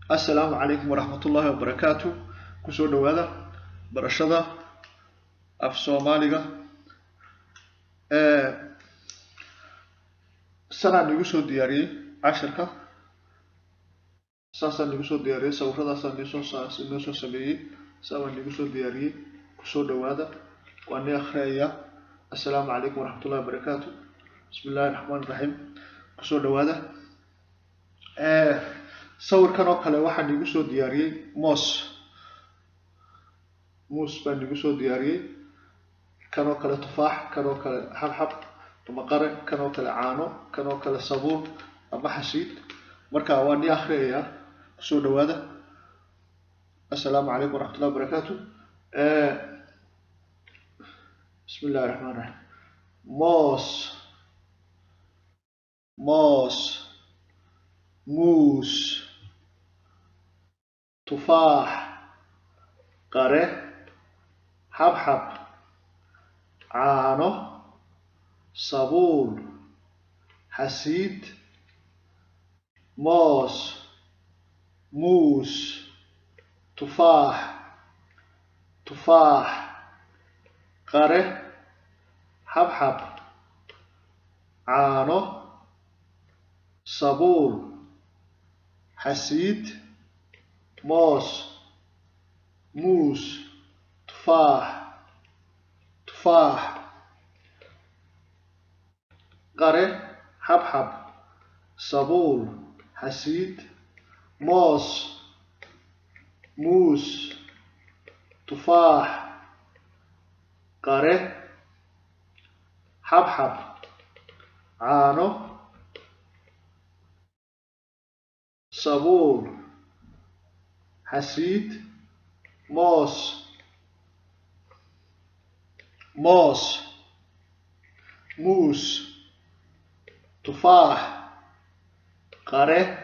السلام عليكم ورحمة الله وبركاته. كسور دوادا برشادة أف سوماليغا سنة نيوسو دياري عشركة ساسا نيوسو دياري سوفردا نيوسو سمي سوا نيوسو دياري كسور دوادا وأني أخريا. السلام عليكم ورحمة الله وبركاته. بسم الله الرحمن الرحيم. كسور دوادا sawirkan kale waxaan igu soo diyaariyay moos baan igu soo diyaariyay kan oo kale tufaax kan oo kale xabxab ama qare kan oo kale caano kan oo kale sabuun ama xashiid marka waan ni akhriyaa soo dhawaada. assalaamu calaykum waraxmatullahi wabarakaatu. bismillahir rahmanir rahim. moos موس تفاح قره حبحب عانو صابون حسيد موس تفاح قره حبحب عانو صابون حسيد موس تفاح قره حبحب صابون حسيد موس تفاح قره حبحب عانو صابون حسيد موس تفاح قره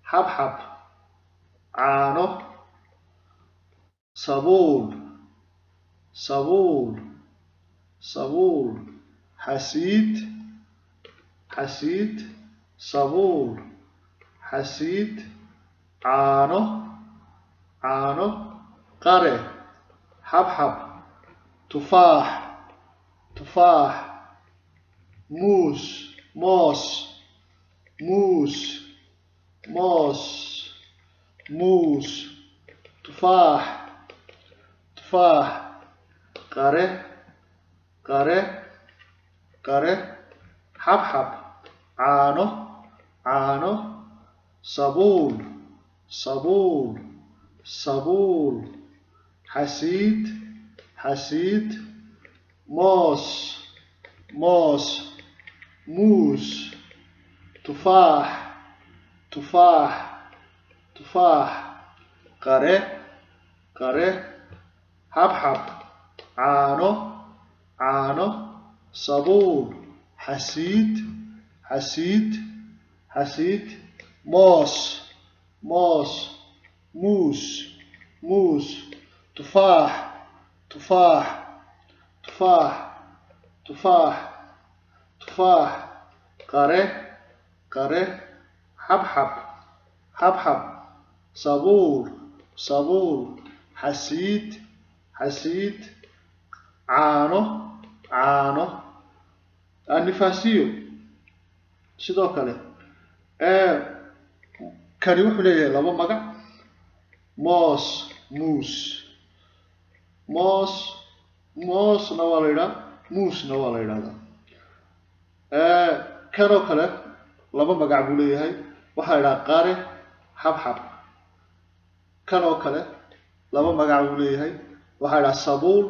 حبحب عانو صابون حسيد صابون حسيد عانو قره حبحب تفاح موس تفاح قره حبحب عانو صابون حسيد موس تفاح قره حبحب عانو صابون حسيد موس تفاح قره حبحب صابون حسيد عانو النفاسيو sidoo kale kani wuxuu leeyahay laba magac moosna waa la yidhaahdaa muusna waa la yidhaahdaa. kanoo kale laba magac buu leeyahay waxaa la yidhaha qare xabxab. kanoo kale laba magac buu leeyahay waxaa la yidhaha sabuun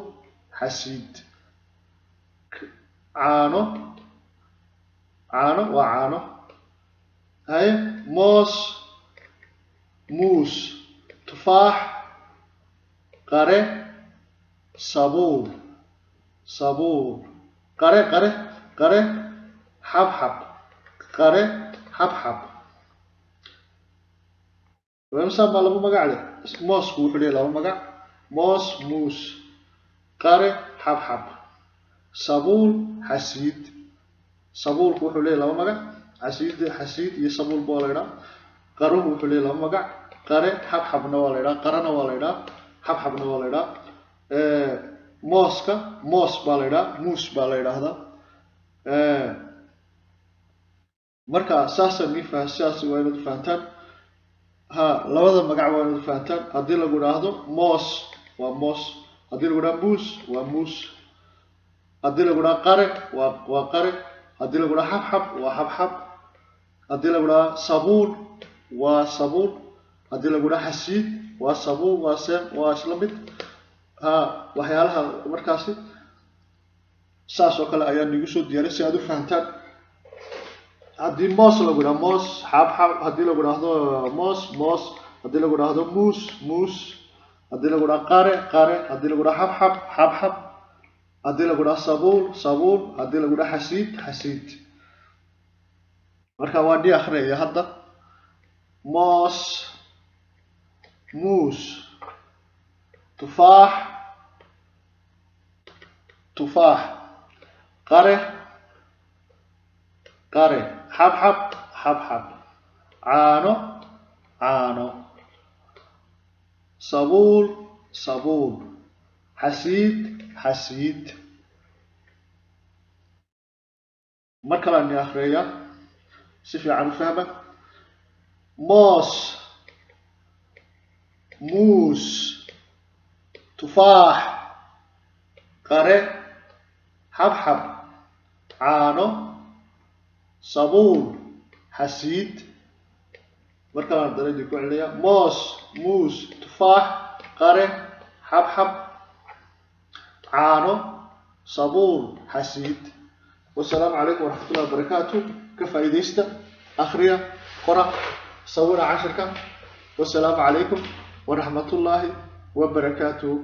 xasiid. caano waa caano. haye muus tufaax qare sabuun qare xabxab ويمسا ما لبو مقع له موس وحلي لبو مقع موس قاري حبحب صابون حسيد وحلي لبو مقع حسيد يصابون بولغنا قروه وحلي لما مقع قري حب نواليدا قرنا واليدا حب نواليدا موسكا موس باليدا موس باليدا هذا marka saasan nifa siyaasi waa inaad fahantaan labada magac waa inaad fahantaan hadii lagu raahdo moos waa moos hadii lagu raahdo muus waa muus hadii lagu raahdo qare waa qare hadii lagu raahdo xabxab waa xabxab hadii lagu raahdo sabuun waa sabuun hadii lagu raahdo xasiid waa sabuun waa seen waa isla mid waxyaalaha markaasi saas oo kale ayaa nigu soo diyaariyay si aad u fahantaan hadii moos lagu raahdo moos xabxab hadii lagu raahdo moos moos hadii lagu raahdo muus muus hadii lagu raahdo qare qare hadii lagu raahdo xabxab xabxab hadii lagu raahdo sabuun sabuun hadii lagu raahdo xasiid xasiid marka waa dhii akhriya hadda moos muus tufaax tufaax qare قاري حبحب حبحب عانو عانو صبول صبول حسيد حسيد مركلا يا أخريا سيفي عن فهمة موس موس تفاح قاري حبحب عانو صابون حسيد مركب درجة يكون عليها موس موس تفاح قرن حبحب عانو صابون حسيد والسلام عليكم ورحمة الله وبركاته كفايديستا أخرية قرأ صورة 10 والسلام عليكم ورحمة الله وبركاته.